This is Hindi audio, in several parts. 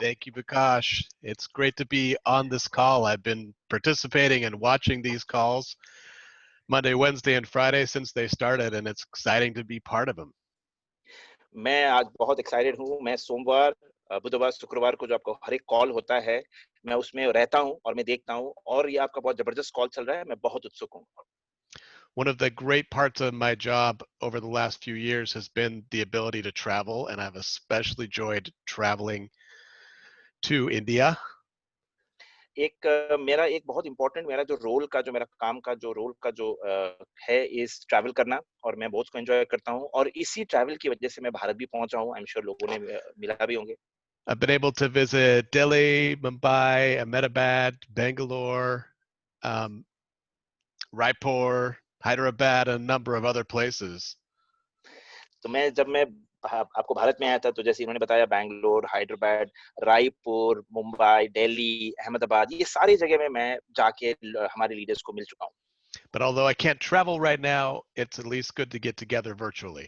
Thank you, Vikash. It's great to be on this call. I've been participating and watching these calls Monday, Wednesday, and Friday since they started, and it's exciting to be part of them. मैं आज बहुत एक्साइटेड हूँ। मैं सोमवार, बुधवार, शुक्रवार को जो आपको हर एक कॉल होता है, मैं उसमें रहता हूँ और मैं देखता हूँ और ये आपका बहुत जबरदस्त कॉल चल रहा है। मैं बहुत उत्सुक हूँ। One of the great parts of my job over the last few years has been the ability to travel, and I've especially enjoyed traveling to India. मेरा एक बहुत इम्पोर्टेंट मेरा जो रोल का जो मेरा काम का जो रोल का जो है इस ट्रैवल करना और मैं बहुत को एंजॉय करता हूँ और इसी ट्रैवल की वजह से मैं भारत भी पहुंचा हूँ। आई एम श्योर लोगों ने मिला भी होंगे। I've been able to visit Delhi, Mumbai, Ahmedabad, Bangalore, um, Raipur, Hyderabad, and a number of other places. तो जब मैं आपको भारत में आया था तो जैसे इन्होंने बताया बैंगलोर, हैदराबाद, रायपुर, मुंबई, दिल्ली, अहमदाबाद, ये सारी जगह में मैं जाके हमारे लीडर्स को मिल चुका हूँ। But although I can't travel right now, it's at least good to get together virtually.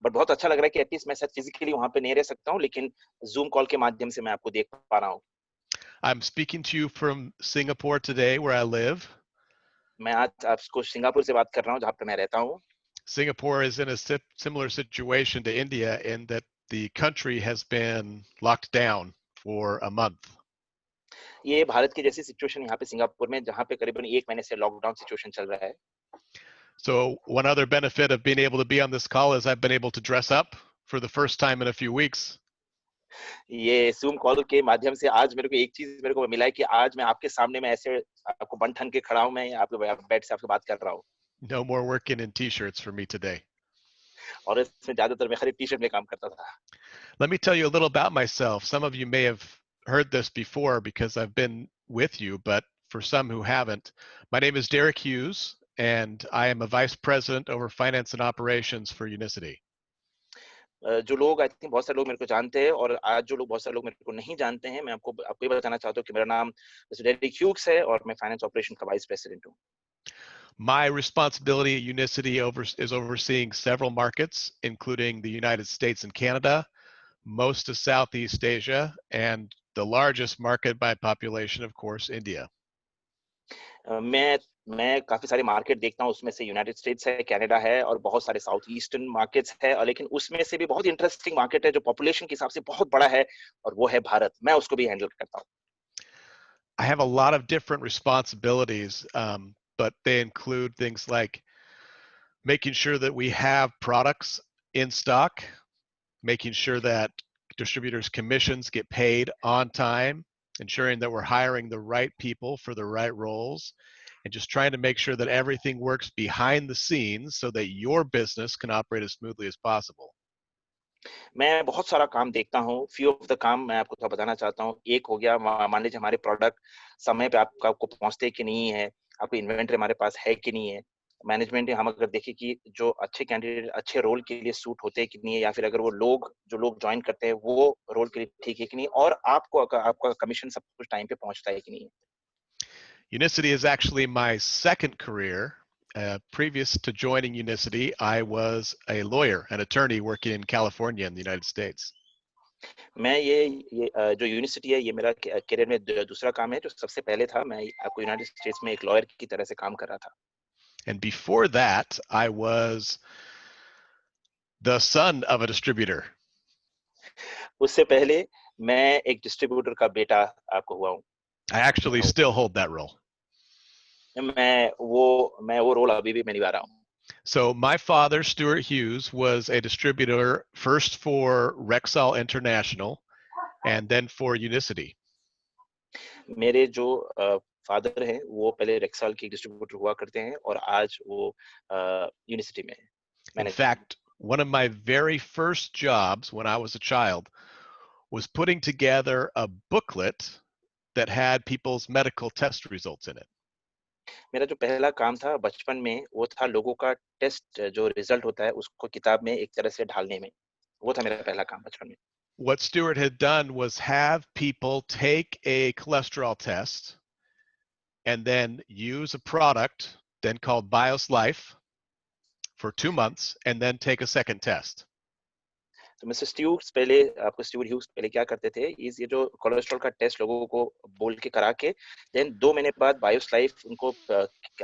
But बहुत अच्छा लग रहा है कि एटलीस्ट मैं शायद फिजिकली वहां पे नहीं रह सकता हूँ, लेकिन जूम कॉल के माध्यम से मैं आपको देख पा रहा हूँ। I'm speaking to you from Singapore today, where I live. मैं आज आपको सिंगापुर से बात कर रहा हूँ, जहाँ पे मैं रहता हूँ। Singapore is in a similar situation to India in that the country has been locked down for a month. ये भारत की जैसी सिचुएशन यहाँ पे सिंगापुर में, जहाँ पे करीबन 1 महीने से लॉकडाउन सिचुएशन चल रहा है। So one other benefit of being able to be on this call is I've been able to dress up for the first time in a few weeks. ये Zoom कॉल के माध्यम से आज मेरे को एक चीज मेरे को मिला है कि आज मैं आपके सामने में ऐसे आपको बन ठन के खड़ा हूँ, मैं आपके बेड से आपसे बात कर रहा हूँ। No more working in t-shirts for me today. और इसमें ज्यादातर मैं खाली टी-शर्ट में काम करता था। Let me tell you a little about myself. Some of you may have heard this before because I've been with you, but for some who haven't, my name is Derek Hughes, and I am a vice president over finance and operations for Unicity. जो लोग आई थिंक बहुत सारे लोग मेरे को जानते हैं और आज जो लोग बहुत सारे लोग मेरे को नहीं जानते हैं, मैं आपको ये बताना चाहता हूँ कि मेरा नाम डेरिक ह्यूग्स है और मैं फाइनेंस ऑपरेशन का वाइस प्रेसिडेंट हूँ। My responsibility at Unicity is overseeing several markets, including the United States and Canada, most of Southeast Asia, and the largest market by population, of course, India. मैं काफी सारे मार्केट देखता हूँ, उसमें से यूनाइटेड स्टेट्स है, कनाडा है और बहुत सारे साउथ ईस्टर्न मार्केट्स है, और लेकिन उसमें से भी बहुत इंटरेस्टिंग मार्केट है जो पॉपुलेशन के हिसाब से बहुत बड़ा है और वो है भारत। मैं उसको भी हैंडल करता हूँ। I have a lot of different responsibilities, but they include things like making sure that we have products in stock, making sure that distributors' commissions get paid on time, ensuring that we're hiring the right people for the right roles, and just trying to make sure that everything works behind the scenes so that your business can operate as smoothly as possible. मैं बहुत सारा काम देखता हूँ। फ्यू ऑफ द काम मैं आपको थोड़ा बताना चाहता हूँ। एक हो गया, मान लीजिए हमारे प्रोडक्ट समय पे आपको पहुँचते कि नहीं है, आपकी इन्वेंटरी हमारे पास है कि नहीं है। मैनेजमेंट हम अगर देखें कि जो अच्छे कैंडिडेट अच्छे रोल के लिए सूट होते हैं कि नहीं है, या फिर अगर वो जो लोग जॉइन करते हैं वो रोल के लिए ठीक है कि नहीं, और आपका कमीशन सब कुछ टाइम पे पहुँचता है कि नहीं है। Unicity is actually my second career. Previous to joining Unicity, I was a lawyer, an attorney working in California in the United States. मैं ये जो यूनिवर्सिटी है, ये मेरा करियर में दूसरा काम है। जो सबसे पहले था, मैं आपको यूनाइटेड स्टेट्स में एक लॉयर की तरह से काम कर रहा था। And before that, I was the son of a distributor. उससे पहले मैं एक डिस्ट्रीब्यूटर का बेटा आपको हुआ हूँ। I actually still hold that role. मैं वो रोल अभी भी मैं निभा रहा हूँ। So my father, Stuart Hughes, was a distributor first for Rexall International and then for Unicity. मेरे जो फादर हैं, वो पहले रेक्सॉल के डिस्ट्रीब्यूटर हुआ करते हैं और आज वो यूनिवर्सिटी में In fact, one of my very first jobs when I was a child was putting together a booklet that had people's medical test results in it. मेरा जो पहला काम था बचपन में, वो था लोगों का टेस्ट जो रिजल्ट होता है उसको किताब में एक तरह से ढालने में। वो था मेरा पहला काम बचपन में। What Stuart had done was have people take a cholesterol test and then use a product then called Bios Life for 2 months and then take a second test. तो मिस्टर स्टीव्स पहले आपको स्टीव्ड ह्यूज पहले क्या करते थे इस ये जो कोलेस्ट्रॉल का टेस्ट लोगों को बोल के करा के देन 2 महीने बाद बायोस लाइफ उनको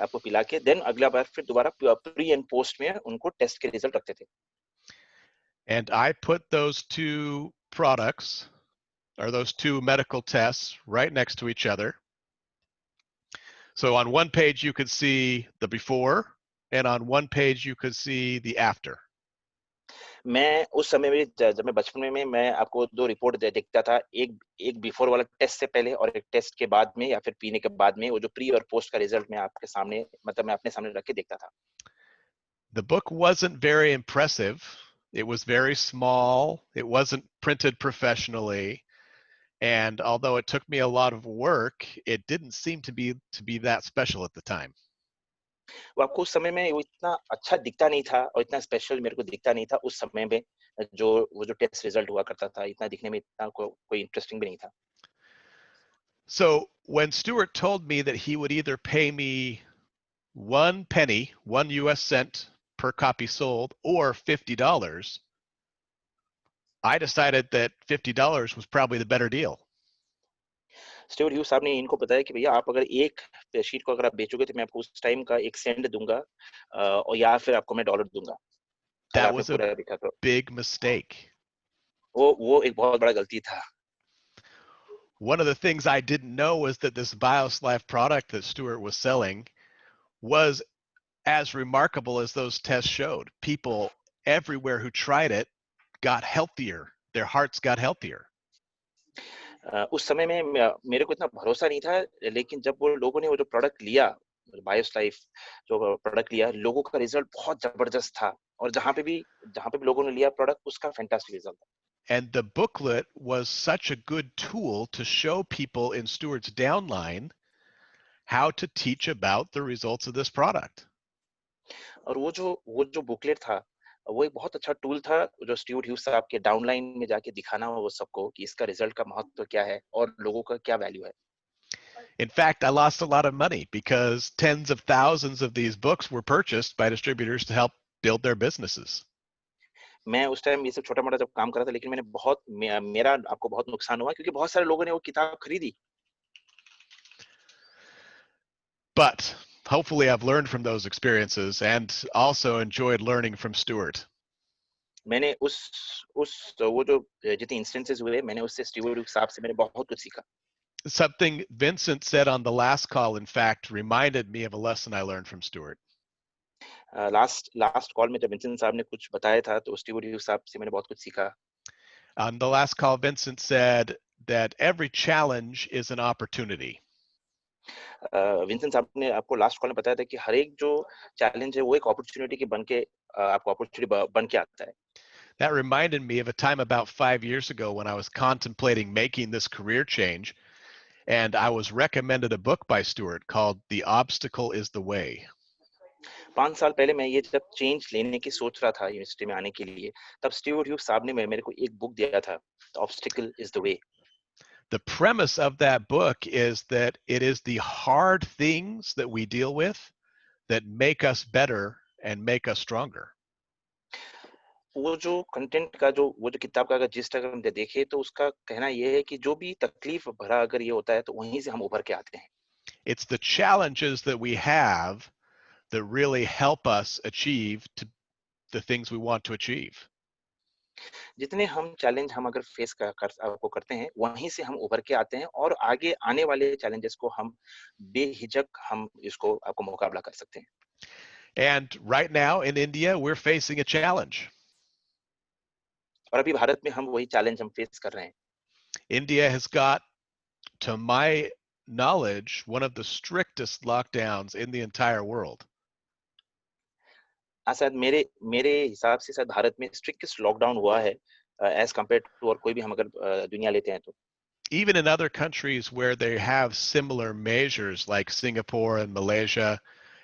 आपको पिला के देन अगला बार फिर दोबारा प्री एंड पोस्ट में उनको टेस्ट के रिजल्ट रखते थे. And I put those two products or those two medical tests right next to each other. So on one page you could see the before, and on one page you could see the after. मैं उस समय में जब मैं बचपन में मैं आपको 2 रिपोर्ट देखता था. एक एक बिफोर वाला टेस्ट से पहले और एक टेस्ट के बाद में या फिर पीने के बाद में वो जो प्री और पोस्ट का रिजल्ट मैं आपके सामने मतलब मैं अपने सामने रख के देखता था. The book wasn't very impressive. It was very small. It wasn't printed professionally. And although it took me a lot of work, it didn't seem to be that special at the time. वो आपको उस समय में वो इतना अच्छा दिखता नहीं था और इतना स्पेशल मेरे को दिखता नहीं था उस समय में जो वो जो टेस्ट रिजल्ट हुआ करता था इतना दिखने में इतना कोई इंटरेस्टिंग भी नहीं था. So when Stewart told me that he would either pay me 1 penny, 1 US cent per copy sold, or $50, I decided that $50 was probably the better deal. Steve Hughes साहब ने इनको बताया कि भैया आप अगर एक शीट को अगर आप बेचोगे तो मैं आपको उस टाइम का 1 सेंट दूंगा और या फिर आपको मैं $1 दूंगा अगर That आपने was a पूरा देखा तो. big mistake. वो एक बहुत बड़ा गलती था. One of the things I didn't know was that this BioSlife product that Stewart was selling was as remarkable as those tests showed. People everywhere who tried it got healthier. Their hearts got healthier. उस समय में मेरे को इतना भरोसा नहीं था लेकिन जब वो लोगों ने वो जो प्रोडक्ट लिया बायोस लाइफ जो प्रोडक्ट लिया लोगों का रिजल्ट बहुत जबरदस्त था और जहाँ पे भी लोगों ने लिया प्रोडक्ट उसका फैंटास्टिक रिजल्ट था. And the booklet was such a good tool to show people in Stewart's downline how to teach about the results of this product. और वो जो बुकलेट था वो एक बहुत अच्छा टूल था जो स्टीव्ड ह्यूज साहब के डाउनलाइन में जाके दिखाना वो सबको कि इसका रिजल्ट का महत्व क्या है और लोगों का क्या वैल्यू है. In fact, I lost a lot of money because tens of thousands of these books were purchased by distributors to help build their businesses. मैं उस टाइम ये सब छोटा मोटा जब काम कर रहा था लेकिन मेरा आपको बहुत नुकसान हुआ क्योंकि बहुत सारे लोगों ने वो किताब खरीदी. But hopefully I've learned from those experiences and also enjoyed learning from Stewart. मैंने उस वो जो जितने इंस्टेंसेस हुए मैंने उससे स्टीव्ड ह्यूज साहब से मैंने बहुत कुछ सीखा. Something Vincent said on the last call, in fact, reminded me of a lesson I learned from Stewart. Last call में जब विंसेंट साहब ने कुछ बताया था तो स्टीव्ड ह्यूज साहब से मैंने बहुत कुछ सीखा. On the last call, Vincent said that every challenge is an opportunity. Vincent साहब ने आपको लास्ट कॉल में बताया था कि हर एक जो चैलेंज है वो एक अपॉर्चुनिटी के बन के आपको अपॉर्चुनिटी बन के आता है. That reminded me of a time about 5 years ago when I was contemplating making this career change, and I was recommended a book by Stewart called The Obstacle is the Way. 5 साल पहले मैं ये जब चेंज लेने की सोच रहा था यूनिवर्सिटी में आने के लिए तब स्टीव्ड ह्यूज साहब ने मेरे को एक बुक दिया था the obstacle is the way. The premise of that book is that it is the hard things that we deal with that make us better and make us stronger. वो जो कंटेंट का जो वो जो किताब का अगर जिस्ट अगर हम देखें तो उसका कहना ये है कि जो भी तकलीफ भरा अगर ये होता है तो वहीं से हम उभर के आते हैं. It's the challenges that we have that really help us achieve the things we want to achieve. जितने हम चैलेंज हम अगर आपको करते हैं वहीं से हम उभर के आते हैं और आगे आने वाले चैलेंजेस को हम बेहिचक हम इसको आपको मुकाबला कर सकते हैं. And right now in India, we're facing a challenge. और अभी भारत में हम वही चैलेंज हम फेस कर रहे हैं. India has got, to my knowledge, one of the strictest lockdowns in the entire world. शायद मेरे हिसाब से शायद भारत में स्ट्रिक्टेस्ट लॉकडाउन हुआ है एज कंपेयर टू और कोई भी हम अगर दुनिया लेते हैं तो. Even in other countries where they have similar measures like Singapore and Malaysia,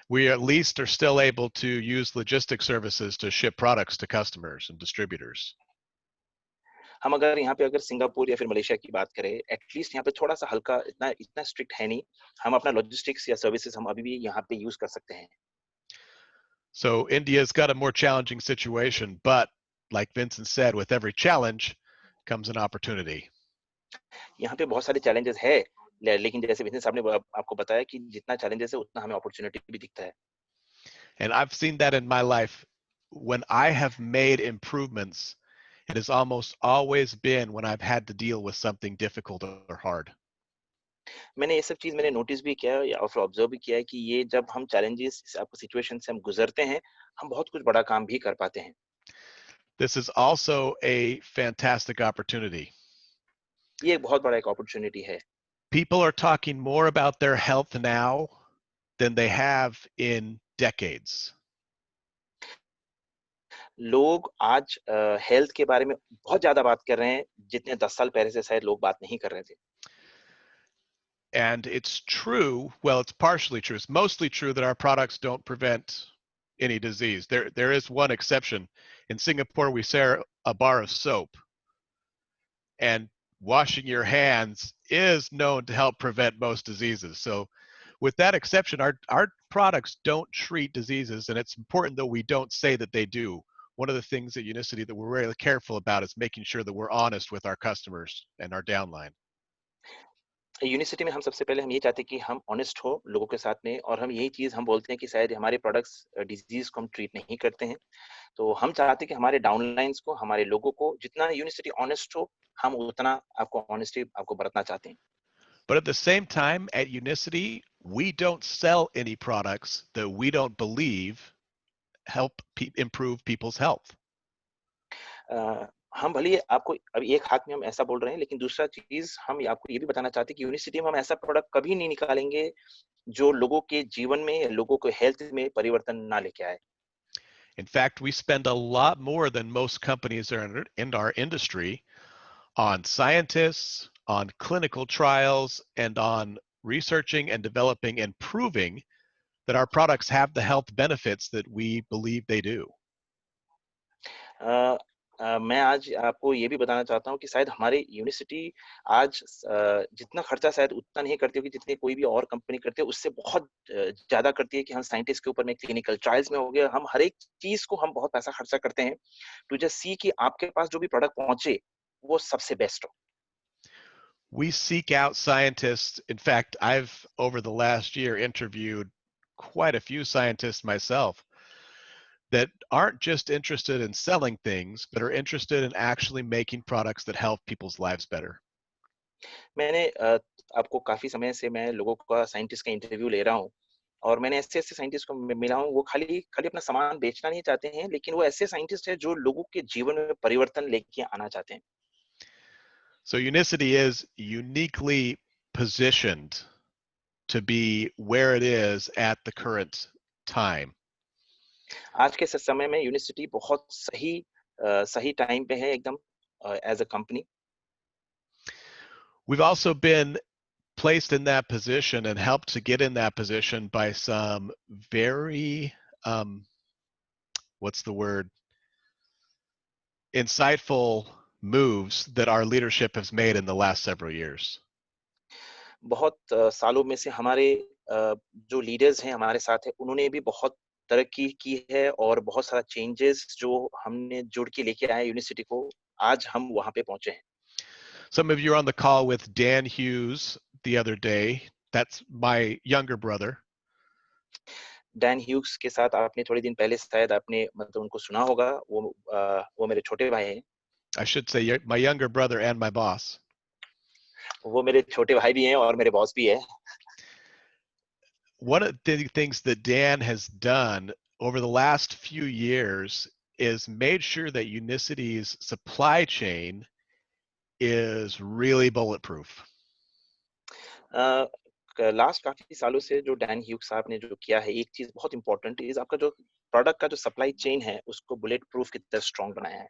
we at least are still able to use logistic services to ship products to customers and distributors. हम अगर यहाँ पे अगर सिंगापुर या फिर मलेशिया की बात करें एटलीस्ट यहाँ पे थोड़ा सा हल्का इतना स्ट्रिक्ट है नहीं. हम अपना लॉजिस्टिक्स या सर्विसेज हम अभी भी यहाँ पे यूज कर सकते हैं. So India's got a more challenging situation, but like Vincent said, with every challenge comes an opportunity. यहाँ पे बहुत सारे चैलेंजेस है, लेकिन जैसे विजय साहब ने आपको बताया कि जितना चैलेंजेस है उतना हमें अपॉर्चुनिटी भी दिखता है। And I've seen that in my life. When I have made improvements, it has almost always been when I've had to deal with something difficult or hard. मैंने ये सब चीज़ मैंने नोटिस भी किया है या फिर ऑब्जर्व भी किया है कि ये जब हम चैलेंजेस आपको सिचुएशन से हम गुजरते हैं, हम बहुत कुछ बड़ा काम भी कर पाते हैं। This is also a fantastic opportunity. ये एक बहुत बड़ा एक अपॉर्चुनिटी है। People are talking more about their health now than they have in decades. लोग आज हेल्थ के बारे में बहुत ज़्यादा बात कर रहे हैं, जितने 10 साल पहले से शायद लोग बात नहीं कर रहे थे। And it's true, well, it's partially true. It's mostly true that our products don't prevent any disease. There is one exception. In Singapore, we sell a bar of soap, and washing your hands is known to help prevent most diseases. So, with that exception, our products don't treat diseases, and it's important that we don't say that they do. One of the things at Unicity that we're really careful about is making sure that we're honest with our customers and our downline. University में हम सबसे पहले हम ये चाहते हैं कि हम ऑनेस्ट हो लोगों के साथ में और हम यही चीज़ हम बोलते हैं कि शायद हमारे प्रोडक्ट्स डिजीज़ को हम ट्रीट नहीं करते हैं। तो हम चाहते हैं कि हमारे डाउनलाइन्स को, हमारे लोगों को जितना यूनिवर्सिटी ऑनेस्ट हो, हम उतना आपको ऑनेस्टी आपको बरतना चाहते हैं। But at the same time, at Unicity, we don't sell any products that we don't believe help improve people's health. अ, हम भले ही आपको अभी एक हाथ में हम ऐसा बोल रहे हैं, लेकिन दूसरा चीज़ हम आपको ये भी बताना चाहते हैं कि यूनिवर्सिटी में हम ऐसा प्रोडक्ट कभी नहीं निकालेंगे, जो लोगों के जीवन में, या लोगों को हेल्थ में परिवर्तन ना लेके आए। In fact, we spend a lot more than most companies in our industry on scientists, on clinical trials, and on researching and developing and proving that our products have the health benefits that we believe they do. अ मैं आज आपको ये भी बताना चाहता हूँ कि शायद हमारी यूनिवर्सिटी आज जितना खर्चा शायद उतना नहीं करती होगी जितनी कोई भी और कंपनी करती है, उससे बहुत ज़्यादा करती है कि हम साइंटिस्ट के ऊपर में क्लिनिकल ट्रायल्स में हो गया, हम हर एक चीज़ को हम बहुत पैसा खर्चा करते हैं, टू जस्ट सी कि आपके पास जो भी प्रोडक्ट पहुँचे, वो सबसे बेस्ट हो। We seek out scientists. In fact, I've over the last year interviewed quite a few scientists myself that aren't just interested in selling things, but are interested in actually making products that help people's lives better. मैंने आपको काफ़ी समय से मैं लोगों का साइंटिस्ट का इंटरव्यू ले रहा हूँ और मैंने ऐसे-ऐसे साइंटिस्ट को मिला हूँ, वो खाली खाली अपना सामान बेचना नहीं चाहते हैं, लेकिन वो ऐसे साइंटिस्ट हैं जो लोगों के जीवन में परिवर्तन लेके आना चाहते हैं। So Unicity is uniquely positioned to be where it is at the current time. आज के समय में यूनिवर्सिटी बहुत सही टाइम पे है एकदम as a company. We've also been placed in that position and helped to get in that position by some very, what's the word, insightful moves that our leadership has made in the last several years. बहुत सालों में से हमारे जो लीडर्स हैं हमारे साथ हैं, उन्होंने भी बहुत तरक्की की है और बहुत सारा चेंजेस जो हमने जुड़ के लेके आए यूनिवर्सिटी को, आज हम वहाँ पे पहुँचे हैं। Some of you were on the call with Dan Hughes the other day. That's my younger brother. Dan Hughes के साथ आपने थोड़े दिन पहले शायद आपने मतलब उनको सुना होगा, वो मेरे छोटे भाई हैं। I should say my younger brother and my boss. वो मेरे छोटे भाई भी हैं और मेरे बॉस भी हैं। One of the things that Dan has done over the last few years is made sure that Unicity's supply chain is really bulletproof. A, last काफ़ी सालों से जो डैन ह्यूग्स साहब ने जो किया है, एक चीज़ बहुत इम्पोर्टेंट इज़ आपका जो प्रोडक्ट का जो सप्लाई चेन है, उसको बुलेट प्रूफ की तरह स्ट्रॉन्ग बनाया है।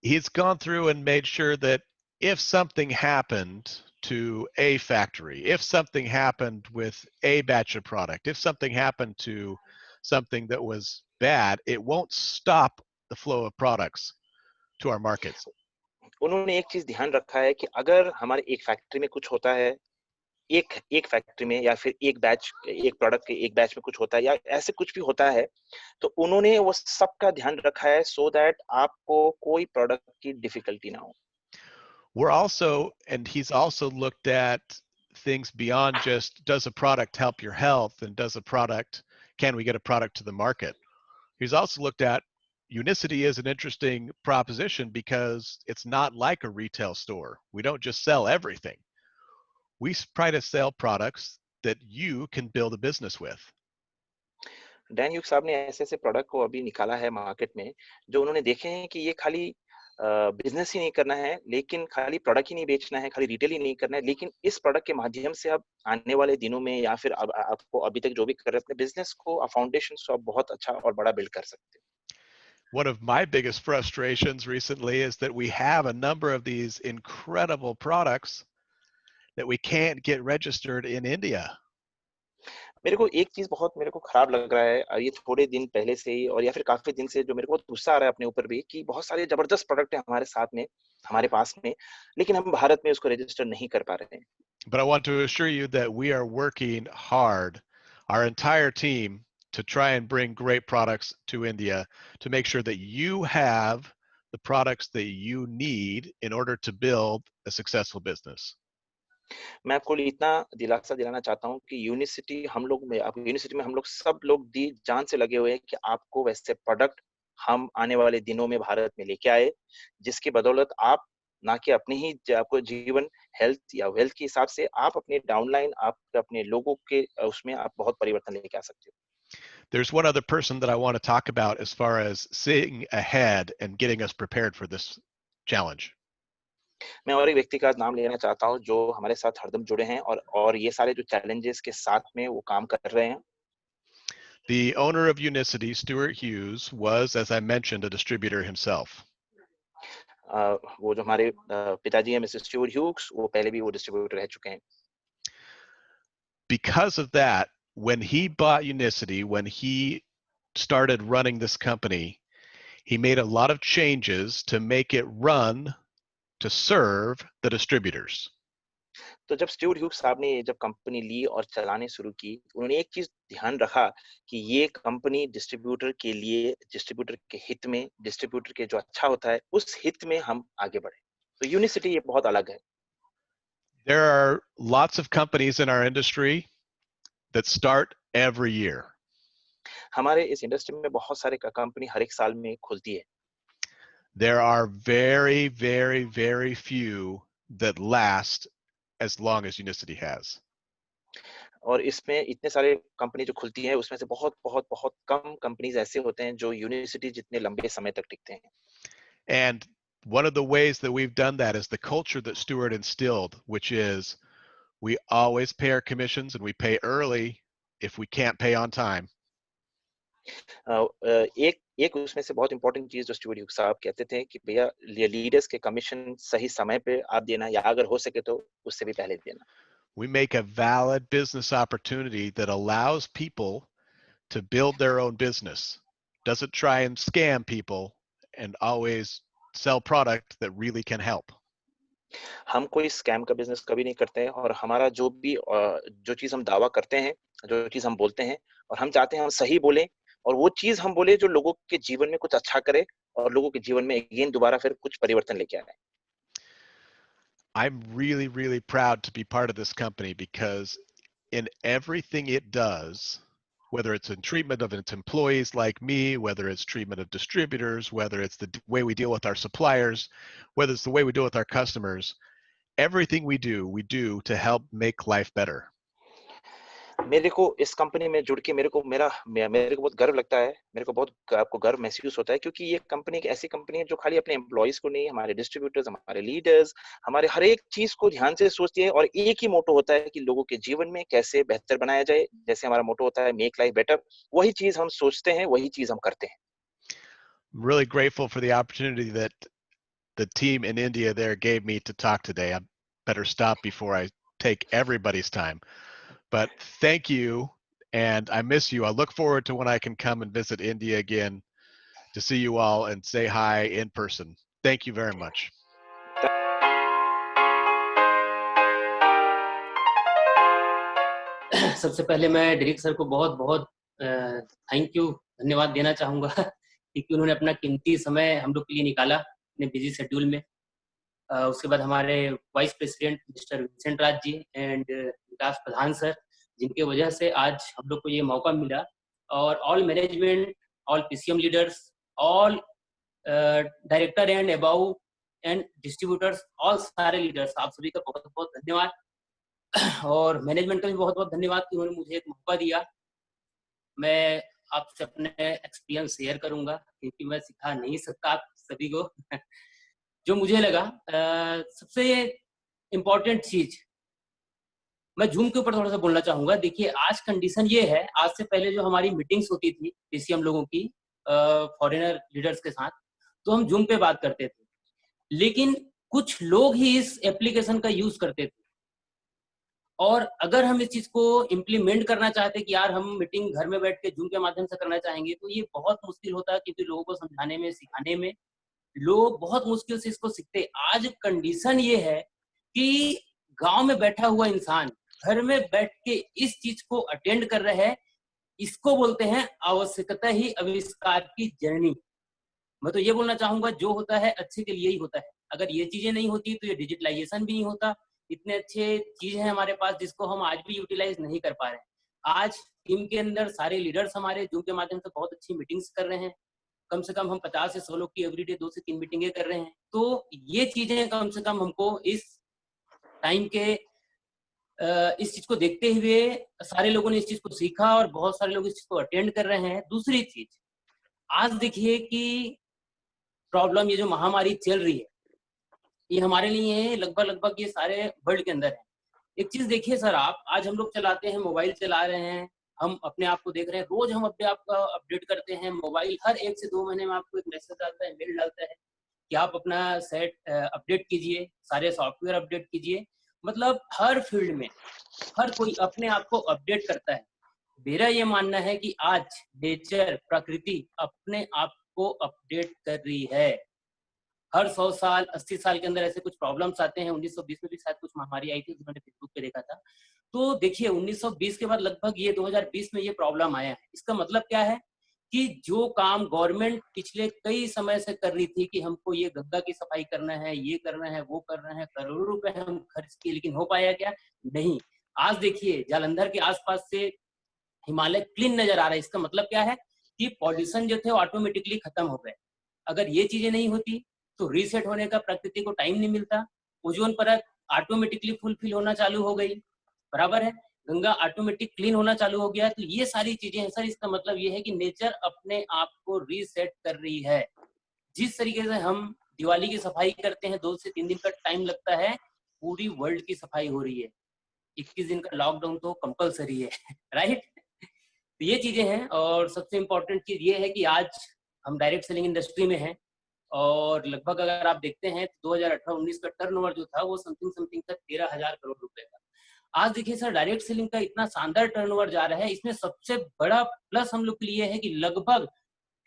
He's gone through and made sure that if something happened to a factory, if something happened with a batch of product, if something happened to something that was bad, it won't stop the flow of products to our markets. उन्होंने एक चीज़ ध्यान रखा है कि अगर हमारे एक फैक्ट्री में कुछ होता है, एक एक फैक्ट्री में या फिर एक बैच, एक प्रोडक्ट के एक बैच में कुछ होता है या ऐसे कुछ भी होता है, तो उन्होंने वो सबका ध्यान रखा है सो दैट आपको कोई प्रोडक्ट की डिफिकल्टी ना हो। And he's also looked at things beyond just does a product help your health and can we get a product to the market? He's also looked at Unicity is an interesting proposition because it's not like a retail store. We don't just sell everything. We try to sell products that you can build a business with. Dan Hugh साहब ने ऐसे-ऐसे प्रोडक्ट को अभी निकाला है मार्केट में, जो उन्होंने देखे हैं कि ये खाली बिज़नेस ही नहीं करना है, लेकिन खाली प्रोडक्ट ही नहीं बेचना है, खाली रिटेल ही नहीं करना है, लेकिन इस प्रोडक्ट के माध्यम से आप आने वाले दिनों में या फिर अब आपको अभी तक जो भी कर रहे हैं, अपने बिज़नेस को फाउंडेशन को आप बहुत अच्छा और बड़ा बिल्ड कर सकते हैं। One of my biggest frustrations recently is that we have a number of these incredible products that we can't get registered in India. मेरे को एक चीज़ बहुत मेरे को खराब लग रहा है ये थोड़े दिन पहले से ही और या फिर काफ़ी दिन से जो मेरे को गुस्सा आ रहा है अपने ऊपर भी कि बहुत सारे ज़बरदस्त प्रोडक्ट हैं हमारे साथ में, हमारे पास में, लेकिन हम भारत में उसको रजिस्टर नहीं कर पा रहे हैं। But I want to assure you that we are working hard, our entire team, to try and bring great products to India to make sure that you have the products that you need in order to build a successful business. मैं आपको इतना दिलासा दिलाना चाहता हूँ कि यूनिवर्सिटी में हम लोग सब लोग दी जान से लगे हुए हैं कि आपको वैसे प्रोडक्ट हम आने वाले दिनों में भारत में लेके आए, जिसकी बदौलत आप ना कि अपनी ही आपको जीवन हेल्थ या वेल्थ के हिसाब से आप अपने डाउनलाइन आप अपने लोगों के उसमें आप बहुत परिवर्तन लेके आ सकते हो। There's one other person that I want to talk about as far as seeing ahead and getting us prepared for this challenge. मैं और एक व्यक्ति का नाम लेना चाहता हूँ जो हमारे साथ हरदम जुड़े हैं और ये सारे जो चैलेंजेस के साथ में वो काम कर रहे हैं। The owner of Unicity, Stuart Hughes, was, as I mentioned, a distributor himself. वो जो हमारे पिताजी हैं मिस्टर स्टीवर्ट ह्यूग्स वो पहले भी वो डिस्ट्रीब्यूटर रह चुके हैं। Because of that, when he bought Unicity, when he started running this company, he made a lot of changes to make it run to serve the distributors. तो जब स्टीवर्ट ह्यूग्स साहब ने जब कंपनी ली और चलाने शुरू की, उन्होंने एक चीज़ ध्यान रखा कि ये कंपनी डिस्ट्रीब्यूटर के लिए, डिस्ट्रीब्यूटर के हित में, डिस्ट्रीब्यूटर के जो अच्छा होता है, उस हित में हम आगे बढ़े। तो यूनिसिटी ये बहुत अलग है। There are lots of companies in our industry that start every year. हमारे इस इंडस्ट्री में बहुत सारे कंपनी हर एक साल में खुलती है। There are very, very, very few that last as long as Unicity has. और इसमें इतने सारे कंपनी जो खुलती है, उसमें से बहुत, बहुत, बहुत कम कंपनीज़ ऐसे होते हैं जो यूनिवर्सिटी जितने लंबे समय तक टिकते हैं। And one of the ways that we've done that is the culture that Stewart instilled, which is we always pay our commissions and we pay early if we can't pay on time. एक एक उसमें से बहुत इम्पोर्टेंट चीज़ जो स्टीवर्ट ह्यूग्स साहब कहते थे कि भैया लीडर्स के कमीशन सही समय पे आप देना या अगर हो सके तो उससे भी पहले देना। We make a valid business opportunity that allows people to build their own business, doesn't try and scam people, and always sell product that really can help. हम कोई स्कैम का बिज़नेस कभी नहीं करते हैं और हमारा जो भी जो चीज़ हम दावा करते हैं, जो चीज़ हम बोलते हैं और हम चाहते हैं हम सही बोलें और वो चीज़ हम बोले जो लोगों के जीवन में कुछ अच्छा करे और लोगों के जीवन में अगेन दोबारा फिर कुछ परिवर्तन लेके आए। I'm really, really proud to be part of this company because in everything it does, whether it's in treatment of its employees like me, whether it's treatment of distributors, whether it's the way we deal with our suppliers, whether it's the way we deal with our customers, everything we do to help make life better. मेरे को इस कंपनी में जुड़ के मेरे को बहुत गर्व लगता है। मेरे को बहुत आपको गर्व महसूस होता है क्योंकि ये कंपनी एक ऐसी कंपनी है जो खाली अपने एम्प्लॉइज़ को नहीं, हमारे डिस्ट्रीब्यूटर्स, हमारे लीडर्स, हमारे हर एक चीज़ को ध्यान से सोचती है और एक ही मोटो होता है कि लोगों के जीवन में कैसे बेहतर बनाया जाए। जैसे हमारा मोटो होता है मेक लाइफ बेटर, वही चीज़ हम सोचते हैं, वही चीज़ हम करते हैं। I'm really grateful for the opportunity that the team in India there gave me to talk today. I better stop before I take everybody's time. But thank you, and I miss you. I look forward to when I can come and visit India again to see you all and say hi in person. Thank you very much. सबसे पहले मैं डायरेक्टर सर को बहुत बहुत थैंक यू, धन्यवाद देना चाहूँगा क्योंकि उन्होंने अपना कीमती समय हम लोग के लिए निकाला अपने बिजी शेड्यूल में। उसके बाद हमारे vice president mister Vincent Raj ji and Vikas Pradhan sir, जिनके वजह से आज हम लोग को ये मौका मिला, और all management, all PCM leaders, all director and about and distributors, all सारे लीडर्स, आप सभी का बहुत बहुत धन्यवाद। और मैनेजमेंट का भी बहुत बहुत धन्यवाद कि उन्होंने मुझे एक मौका दिया। मैं आपसे अपने एक्सपीरियंस शेयर करूंगा क्योंकि मैं सिखा नहीं सकता आप सभी को जो मुझे लगा सबसे इम्पोर्टेंट चीज, मैं जूम के ऊपर थोड़ा सा बोलना चाहूंगा। देखिए आज कंडीशन ये है, आज से पहले जो हमारी मीटिंग्स होती थी पीसीएम लोगों की फॉरेनर लीडर्स के साथ, तो हम जूम पे बात करते थे, लेकिन कुछ लोग ही इस एप्लीकेशन का यूज करते थे। और अगर हम इस चीज को इम्प्लीमेंट करना चाहते कि यार हम मीटिंग घर में बैठ के जूम के माध्यम से करना चाहेंगे, तो ये बहुत मुश्किल होता है क्योंकि लोगों को समझाने में, सिखाने में लोग बहुत मुश्किल से इसको सीखते। आज कंडीशन ये है कि गांव में बैठा हुआ इंसान घर में बैठ के इस चीज को अटेंड कर रहे हैं, इसको बोलते हैं आवश्यकता ही आविष्कार की जर्नी। मैं तो ये बोलना चाहूंगा जो होता है अच्छे के लिए ही होता है। अगर ये चीजें नहीं होती तो ये डिजिटलाइजेशन भी नहीं होता। इतने अच्छे चीज है हमारे पास जिसको हम आज भी यूटिलाइज नहीं कर पा रहे हैं। आज टीम के अंदर सारे लीडर्स हमारे जूम के माध्यम से बहुत अच्छी मीटिंग्स कर रहे हैं। कम से कम हम 50 से 100 लोग की एवरीडे 2 से 3 मीटिंगें कर रहे हैं। तो ये चीजें कम से कम हमको इस टाइम के इस चीज को देखते हुए सारे लोगों ने इस चीज को सीखा और बहुत सारे लोग इस चीज को अटेंड कर रहे हैं। दूसरी चीज, आज देखिए कि प्रॉब्लम ये जो महामारी चल रही है, ये हमारे लिए लगभग ये सारे वर्ल्ड के अंदर है। एक चीज देखिए सर, आप आज हम लोग चलाते हैं, मोबाइल चला रहे हैं, हम अपने आप को देख रहे हैं, रोज हम अपने आप का अपडेट करते हैं। मोबाइल हर 1 से 2 महीने में आपको एक मैसेज आता है, मेल डालता है कि आप अपना सेट अपडेट कीजिए, सारे सॉफ्टवेयर अपडेट कीजिए। मतलब हर फील्ड में हर कोई अपने आप को अपडेट करता है। मेरा ये मानना है कि आज नेचर, प्रकृति अपने आप को अपडेट कर रही है। हर 100 साल 80 साल के अंदर ऐसे कुछ प्रॉब्लम्स आते हैं। 1920 में भी शायद कुछ महामारी आई थी, मैंने फेसबुक पे देखा था। तो देखिए 1920 के बाद लगभग ये 2020 में ये प्रॉब्लम आया है। इसका मतलब क्या है कि जो काम गवर्नमेंट पिछले कई समय से कर रही थी कि हमको ये गंगा की सफाई करना है, ये करना है, वो करना है, करोड़ों रुपए हम खर्च किए, लेकिन हो पाया क्या? नहीं। आज देखिए जालंधर के आसपास से हिमालय क्लीन नजर आ रहा है। इसका मतलब क्या है कि पॉल्यूशन जो थे वो ऑटोमेटिकली खत्म हो गए। अगर ये चीजें नहीं होती तो रीसेट होने का प्रकृति को टाइम नहीं मिलता। ओजोन परत ऑटोमेटिकली फुलफिल होना चालू हो गई, बराबर है। गंगा ऑटोमेटिक क्लीन होना चालू हो गया। तो ये सारी चीजें हैं सर। इसका मतलब ये है कि नेचर अपने आप को रीसेट कर रही है। जिस तरीके से हम दिवाली की सफाई करते हैं, 2 से 3 दिन का टाइम लगता है, पूरी वर्ल्ड की सफाई हो रही है। 21 दिन का लॉकडाउन तो कंपलसरी है राइट। तो ये चीजें हैं। और सबसे इम्पोर्टेंट चीज ये है कि आज हम डायरेक्ट सेलिंग इंडस्ट्री में हैं और लगभग अगर आप देखते हैं तो 2018-19 का टर्नओवर जो था वो समथिंग था 13,000 करोड़ रुपए का। आज देखिए सर डायरेक्ट सेलिंग का इतना शानदार टर्नओवर जा रहा है। इसमें सबसे बड़ा प्लस हम लोग के लिए है कि लगभग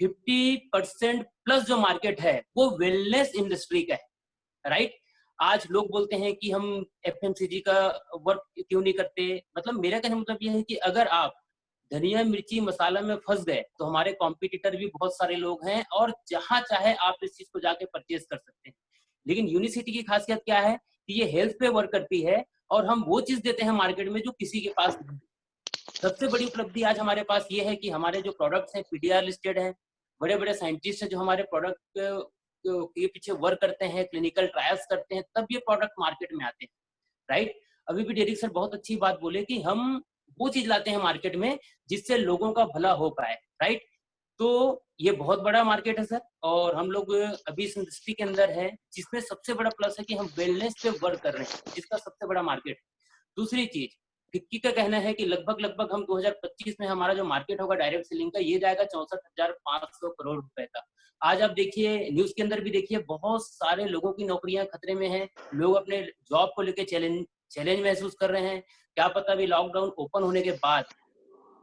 50% प्लस जो मार्केट है वो वेलनेस इंडस्ट्री का है, राइट। आज लोग बोलते हैं कि हम एफएमसीजी का वर्क क्यों नहीं करते। मतलब मेरा कहने मतलब ये है कि अगर आप धनिया मिर्ची मसाला में फंस गए तो हमारे कॉम्पिटिटर भी बहुत सारे लोग हैं और जहां चाहे आप इस चीज को जाके परचेज कर सकते हैं। लेकिन यूनिसिटी की खासियत क्या है कि ये हेल्थ पे वर्क करती है और हम वो चीज देते हैं मार्केट में जो किसी के पास नहीं। सबसे बड़ी उपलब्धि आज हमारे पास ये है कि हमारे जो प्रोडक्ट्स हैं पीडीआर लिस्टेड हैं। बड़े बड़े साइंटिस्ट हैं जो हमारे प्रोडक्ट के पीछे वर्क करते हैं, क्लिनिकल ट्रायल्स करते हैं, तब ये प्रोडक्ट मार्केट में आते हैं, राइट। अभी भी डेरिक सर बहुत अच्छी बात बोले कि हम वो चीज लाते हैं मार्केट में जिससे लोगों का भला हो पाए, राइट। तो ये बहुत बड़ा मार्केट है सर और हम लोग अभी इस इंडस्ट्री के अंदर है जिसमें सबसे बड़ा प्लस है कि हम वेलनेस पे वर्क कर रहे हैं, जिसका सबसे बड़ा मार्केट है। दूसरी चीज, फिक्की का कहना है कि लगभग हम 2025 में हमारा जो मार्केट होगा डायरेक्ट सेलिंग का ये जाएगा 64,500 करोड़ रुपए का। आज आप देखिए न्यूज के अंदर भी देखिए बहुत सारे लोगों की नौकरियां खतरे में हैं। लोग अपने जॉब को लेकर चैलेंज महसूस कर रहे हैं। क्या पता अभी लॉकडाउन ओपन होने के बाद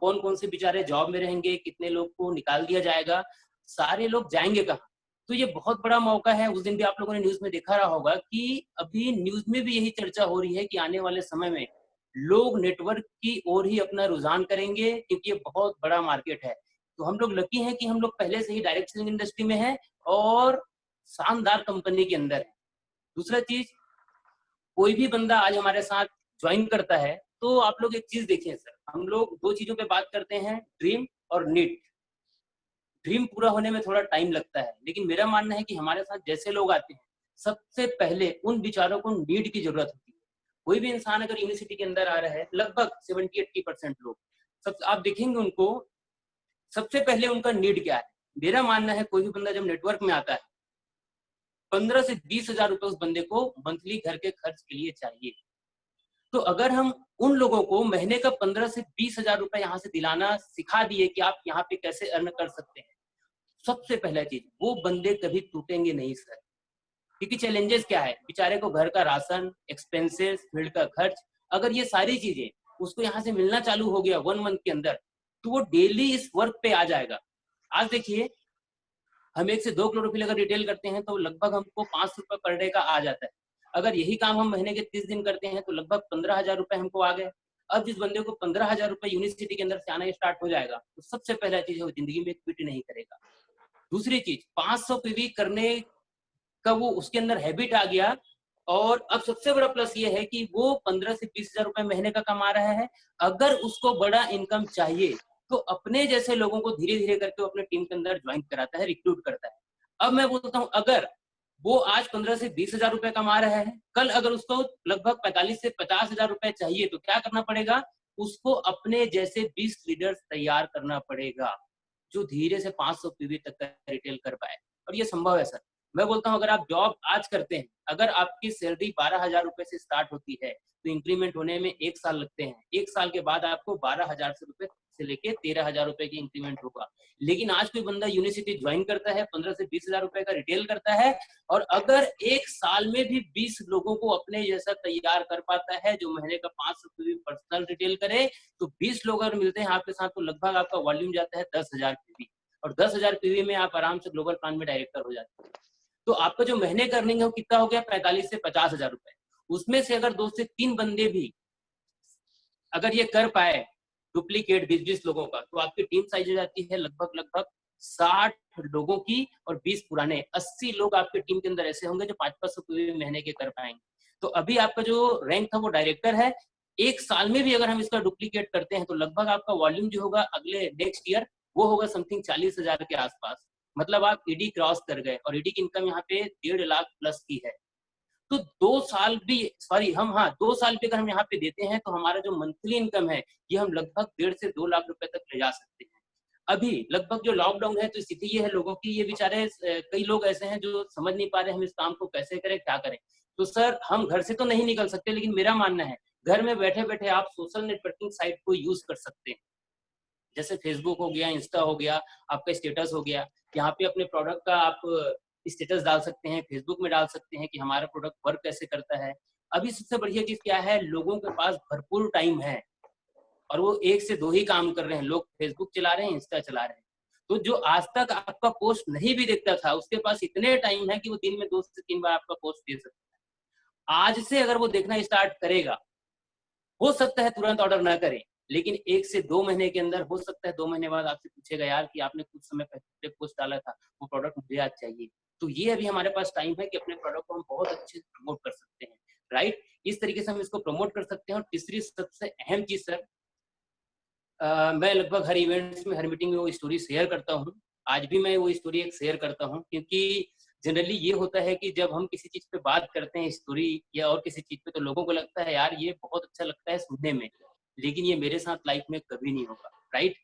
कौन कौन से बेचारे जॉब में रहेंगे, कितने लोग को निकाल दिया जाएगा, सारे लोग जाएंगे कहाँ। तो ये बहुत बड़ा मौका है। उस दिन भी आप लोगों ने न्यूज में देखा रहा होगा कि अभी न्यूज में भी यही चर्चा हो रही है कि आने वाले समय में लोग नेटवर्क की ओर ही अपना रुझान करेंगे, क्योंकि ये बहुत बड़ा मार्केट है। तो हम लोग लकी हैं कि हम लोग पहले से ही डायरेक्ट सेलिंग इंडस्ट्री में हैं और शानदार कंपनी के अंदर है। दूसरा चीज, कोई भी बंदा आज हमारे साथ ज्वाइन करता है तो आप लोग एक चीज देखिए सर, हम लोग दो चीजों पे बात करते हैं, ड्रीम और नीड। ड्रीम पूरा होने में थोड़ा टाइम लगता है, लेकिन मेरा मानना है कि हमारे साथ जैसे लोग आते हैं, सबसे पहले उन विचारों को नीड की जरूरत होती है। कोई भी इंसान अगर यूनिवर्सिटी के अंदर आ रहा है, लगभग 70-80% लोग, सब आप देखेंगे उनको, सबसे पहले उनका नीड क्या है। मेरा मानना है कोई भी बंदा जब नेटवर्क में आता है, 15 से 20 हजार रुपए उस बंदे को मंथली घर के खर्च के लिए चाहिए। तो अगर हम उन लोगों को महीने का 15 से 20 हजार रुपए यहाँ से दिलाना सिखा दिए कि आप यहाँ पे कैसे अर्न कर सकते हैं, सबसे पहला चीज, वो बंदे कभी टूटेंगे नहीं सर। क्योंकि चैलेंजेस क्या है, बेचारे को घर का राशन, एक्सपेंसेस, फील्ड का खर्च, अगर ये सारी चीजें उसको यहाँ से मिलना चालू हो गया 1 मंथ के अंदर, तो वो डेली इस वर्क पे आ जाएगा। आज देखिए, हम 1 से 2 करोड़ रुपए अगर रिटेल करते हैं तो लगभग हमको 500 रुपए पर डे का आ जाता है। अगर यही काम हम महीने के 30 दिन करते हैं तो लगभग 15,000 रुपए हमको आ गए। अब जिस बंदे को 15,000 रुपए यूनिवर्सिटी के अंदर से आना स्टार्ट हो जाएगा, तो सबसे पहला चीज है वो जिंदगी में क्विट नहीं करेगा। दूसरी चीज, 500 पीवी करने का वो उसके अंदर हैबिट आ गया। और अब सबसे बड़ा प्लस ये है कि वो 15 से 20 हजार रुपए महीने का कमा रहा है। अगर उसको बड़ा इनकम चाहिए तो अपने जैसे लोगों को धीरे धीरे करके वो अपने टीम के अंदर ज्वाइन कराता है, रिक्रूट करता है। अब मैं बोलता हूँ, अगर वो आज 15 से 20 हजार रुपए कमा रहा है, कल अगर उसको लगभग 45 से 50 हजार रुपए चाहिए, तो क्या करना पड़ेगा, उसको अपने जैसे 20 लीडर्स तैयार करना पड़ेगा जो धीरे से 500 पीवी तक का रिटेल कर पाए। और ये संभव है सर। मैं बोलता हूँ, अगर आप जॉब आज करते हैं, अगर आपकी सैलरी 12,000 रुपए से स्टार्ट होती है तो इंक्रीमेंट होने में 1 साल लगते हैं। 1 साल के बाद आपको 12,000 से रुपए से लेके 13,000 रुपए की इंक्रीमेंट होगा। लेकिन आज कोई बंदा यूनिवर्सिटी ज्वाइन करता है, 15 से 20 हजार रुपए का रिटेल करता है, और अगर 1 साल में भी 20 लोगों को अपने जैसा तैयार कर पाता है जो महीने का 500 पीवी पर्सनल रिटेल करे, तो 20 लोग अगर मिलते हैं आपके साथ तो लगभग आपका वॉल्यूम जाता है 10,000 पीवी। और 10,000 पीवी में आप आराम से ग्लोबल प्लान में डायरेक्टर हो जाते हैं। तो आपका जो महीने का अर्निंग है वो कितना हो गया, 45 से 50 हजार रुपए। उसमें से अगर 2 से 3 बंदे भी अगर ये कर पाए डुप्लीकेट 20-20 लोगों का, तो आपकी टीम साइज हो जाती है लगभग 60 लोगों की, और 20 पुराने 80 लोग आपके टीम के अंदर ऐसे होंगे जो 500 महीने के कर पाएंगे। तो अभी आपका जो रैंक था वो डायरेक्टर है। 1 साल में भी अगर हम इसका डुप्लीकेट करते हैं तो लगभग आपका वॉल्यूम जो होगा अगले नेक्स्ट ईयर वो होगा समथिंग 40,000 के आसपास। मतलब आप ईडी क्रॉस कर गए, और ईडी की इनकम यहाँ पे 1.5 लाख प्लस की है। तो 2 साल भी, सॉरी हम, हाँ 2 साल भी अगर हम यहाँ पे देते हैं तो हमारा जो मंथली इनकम है ये हम लगभग 1.5 से 2 लाख रुपए तक ले जा सकते हैं। अभी लगभग जो लॉकडाउन है तो स्थिति ये है लोगों की, ये बेचारे कई लोग ऐसे हैं जो समझ नहीं पा रहे हम इस काम को कैसे करें, क्या करें। तो सर हम घर से तो नहीं निकल सकते, लेकिन मेरा मानना है घर में बैठे बैठे आप सोशल नेटवर्किंग साइट को यूज कर सकते हैं। जैसे फेसबुक हो गया, इंस्टा हो गया, आपका स्टेटस हो गया, यहाँ पे अपने प्रोडक्ट का आप स्टेटस डाल सकते हैं, फेसबुक में डाल सकते हैं कि हमारा प्रोडक्ट वर्क कैसे करता है। अभी सबसे बढ़िया चीज क्या है, लोगों के पास भरपूर टाइम है और वो 1 से 2 ही काम कर रहे हैं। लोग फेसबुक चला रहे हैं, इंस्टा चला रहे हैं। तो जो आज तक आपका पोस्ट नहीं भी देखता था, उसके पास इतने टाइम है कि वो दिन में 2 से 3 बार आपका पोस्ट देख सकता है। आज से अगर वो देखना स्टार्ट करेगा, हो सकता है तुरंत ऑर्डर ना करे, लेकिन 1 से 2 महीने के अंदर हो सकता है 2 महीने बाद आपसे पूछेगा, यार कि आपने कुछ समय पहले पोस्ट डाला था, वो प्रोडक्ट मुझे आज चाहिए। तो ये अभी हमारे पास टाइम है कि अपने प्रोडक्ट को हम बहुत अच्छे से प्रमोट कर सकते हैं, राइट। इस तरीके से हम इसको प्रमोट कर सकते हैं। और तीसरी सबसे अहम चीज सर, मैं लगभग हर इवेंट्स में, हर मीटिंग में वो स्टोरी शेयर करता हूँ। आज भी मैं वो स्टोरी एक शेयर करता हूँ, क्योंकि जनरली ये होता है कि जब हम किसी चीज पे बात करते हैं, स्टोरी या और किसी चीज पे, तो लोगों को लगता है यार ये बहुत अच्छा लगता है सुनने में, लेकिन ये मेरे साथ लाइफ में कभी नहीं होगा, राइट।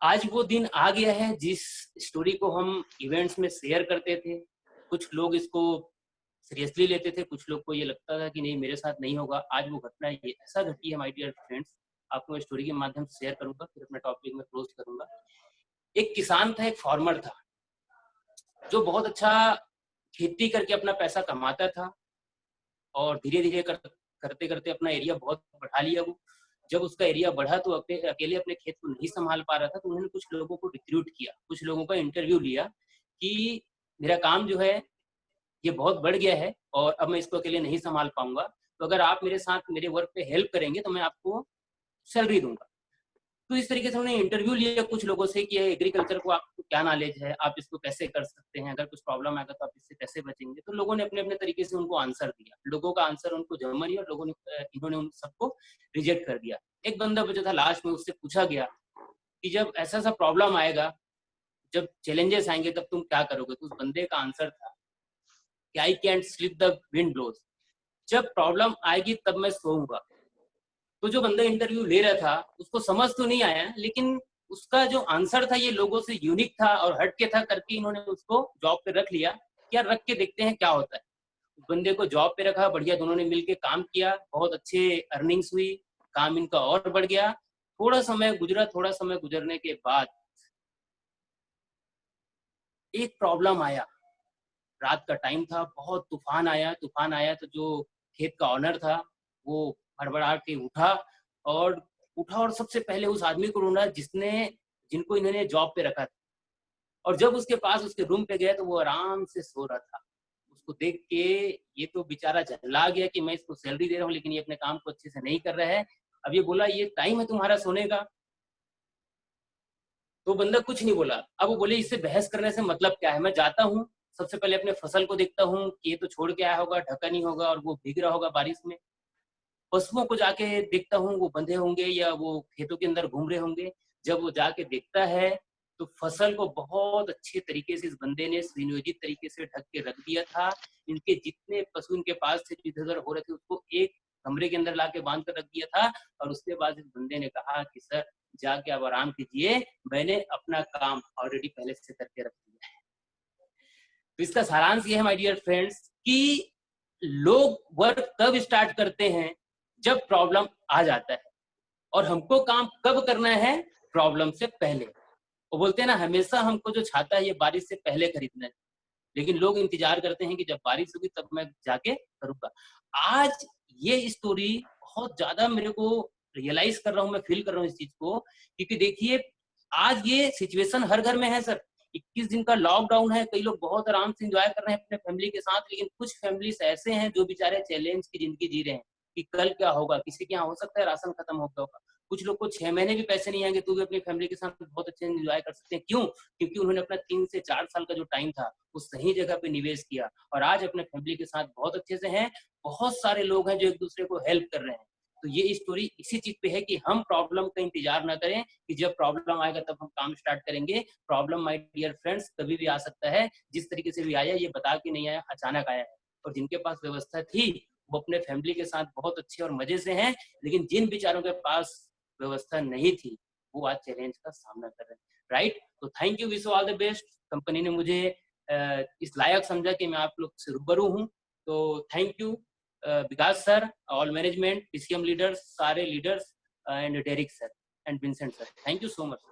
आज वो दिन आ गया है जिस स्टोरी को हम इवेंट्स में शेयर करते थे, कुछ लोग इसको सीरियसली लेते थे, कुछ लोग को ये लगता था कि नहीं मेरे साथ नहीं होगा। आज वो घटना ये ऐसा घटी है माय डियर फ्रेंड्स, आपको स्टोरी के माध्यम से शेयर करूंगा, फिर अपना टॉपिक में क्लोज करूंगा। एक किसान था, एक फार्मर था, जो बहुत अच्छा खेती करके अपना पैसा कमाता था, और धीरे धीरे करते करते अपना एरिया बहुत बढ़ा लिया। वो जब उसका एरिया बढ़ा तो अकेले अपने खेत को नहीं संभाल पा रहा था, तो उन्होंने कुछ लोगों को रिक्रूट किया, कुछ लोगों का इंटरव्यू लिया कि मेरा काम जो है ये बहुत बढ़ गया है और अब मैं इसको अकेले नहीं संभाल पाऊंगा, तो अगर आप मेरे साथ मेरे वर्क पे हेल्प करेंगे तो मैं आपको सैलरी दूंगा। तो इस तरीके से उन्होंने इंटरव्यू लिया कुछ लोगों से कि एग्रीकल्चर को आपको क्या नॉलेज है, आप इसको कैसे कर सकते हैं, अगर कुछ प्रॉब्लम आएगा तो आप इससे कैसे बचेंगे। तो लोगों ने अपने अपने तरीके से उनको आंसर दिया, लोगों का आंसर उनको जमा नहीं और लोगों ने इन्होंने उन सबको रिजेक्ट कर दिया। एक बंदा बचा था लास्ट में, उससे पूछा गया कि जब ऐसा सा प्रॉब्लम आएगा, जब चैलेंजेस आएंगे तब तुम क्या करोगे। तो उस बंदे का आंसर था कि I can't sleep the wind blows, जब प्रॉब्लम आएगी तब मैं सोऊंगा। तो जो बंदा इंटरव्यू ले रहा था उसको समझ तो नहीं आया, लेकिन उसका जो आंसर था ये लोगों से यूनिक था और हटके था करके इन्होंने उसको जॉब पे रख लिया। क्या रख के देखते हैं क्या होता है। उस बंदे को जॉब पे रखा, बढ़िया दोनों ने मिलके काम किया, बहुत अच्छे अर्निंग्स हुई, काम इनका और बढ़ गया। थोड़ा समय गुजरा, थोड़ा समय गुजरने के बाद एक प्रॉब्लम आया। रात का टाइम था, बहुत तूफान आया। तूफान आया तो जो खेत का ऑनर था वो हड़बड़ा के उठा और सबसे पहले उस आदमी को ढूंढा जिनको इन्होंने जॉब पे रखा था। और जब उसके पास उसके रूम पे गया तो वो आराम से सो रहा था। उसको देख के ये तो बेचारा झल्ला गया कि मैं इसको सैलरी दे रहा हूँ लेकिन ये अपने काम को अच्छे से नहीं कर रहा है। अब ये बोला ये टाइम है तुम्हारा सोने का। तो बंदा कुछ नहीं बोला। अब वो बोले इससे बहस करने से मतलब क्या है, मैं जाता हूँ, सबसे पहले अपने फसल को देखता हूँ कि ये तो छोड़ के आया होगा, ढका नहीं होगा और वो भीग रहा होगा बारिश में। पशुओं को जाके देखता हूँ, वो बंधे होंगे या वो खेतों के अंदर घूम रहे होंगे। जब वो जाके देखता है तो फसल को बहुत अच्छे तरीके से इस बंदे ने सुनियोजित तरीके से ढक के रख दिया था। इनके जितने पशु इनके पास थे इधर-उधर हो रहे थे उसको एक कमरे के अंदर लाके बांध कर रख दिया था। और उसके बाद इस बंदे ने कहा कि सर जाके आप आराम कीजिए, मैंने अपना काम ऑलरेडी पहले से करके रख दिया है। तो इसका सारांश ये है माय डियर फ्रेंड्स कि लोग वर्क तब स्टार्ट करते हैं जब प्रॉब्लम आ जाता है, और हमको काम कब करना है, प्रॉब्लम से पहले। वो बोलते हैं ना हमेशा हमको जो छाता है ये बारिश से पहले खरीदना है, लेकिन लोग इंतजार करते हैं कि जब बारिश होगी तब मैं जाके करूंगा। आज ये स्टोरी बहुत ज्यादा मेरे को रियलाइज कर रहा हूँ, मैं फील कर रहा हूँ इस चीज को, क्योंकि देखिए आज ये सिचुएशन हर घर में है सर। 21 दिन का लॉकडाउन है, कई लोग बहुत आराम से एंजॉय कर रहे हैं अपने फैमिली के साथ, लेकिन कुछ फैमिलीज ऐसे हैं जो बेचारे चैलेंज की जिंदगी जी रहे हैं कि कल क्या होगा। किसी के यहाँ हो सकता है राशन खत्म हो गया होगा, कुछ लोग को 6 महीने भी पैसे नहीं आएंगे तो भी अपनी फैमिली के साथ बहुत अच्छे एंजॉय कर सकते हैं। क्यों? क्योंकि उन्होंने अपना 3 से 4 साल का जो टाइम था वो सही जगह पे निवेश किया और आज अपने फैमिली के साथ बहुत अच्छे से हैं। बहुत सारे लोग हैं जो एक दूसरे को हेल्प कर रहे हैं। तो ये स्टोरी इसी चीज पे है कि हम प्रॉब्लम का इंतजार ना करें कि जब प्रॉब्लम आएगा तब हम काम स्टार्ट करेंगे। प्रॉब्लम माय डियर फ्रेंड्स कभी भी आ सकता है, जिस तरीके से भी आया ये बता के नहीं आया, अचानक आया है। और जिनके पास व्यवस्था थी वो अपने फैमिली के साथ बहुत अच्छे और मजे से हैं, लेकिन जिन बेचारों के पास व्यवस्था नहीं थी वो आज चैलेंज का सामना कर रहे हैं। राइट? तो thank you, wish all the best. Company ने मुझे इस लायक समझा कि मैं आप लोग से रूबरू हूँ, तो thank you Vikas sir, all management, PCM leaders, सारे leaders and Derrick sir and Vincent sir, thank you so much.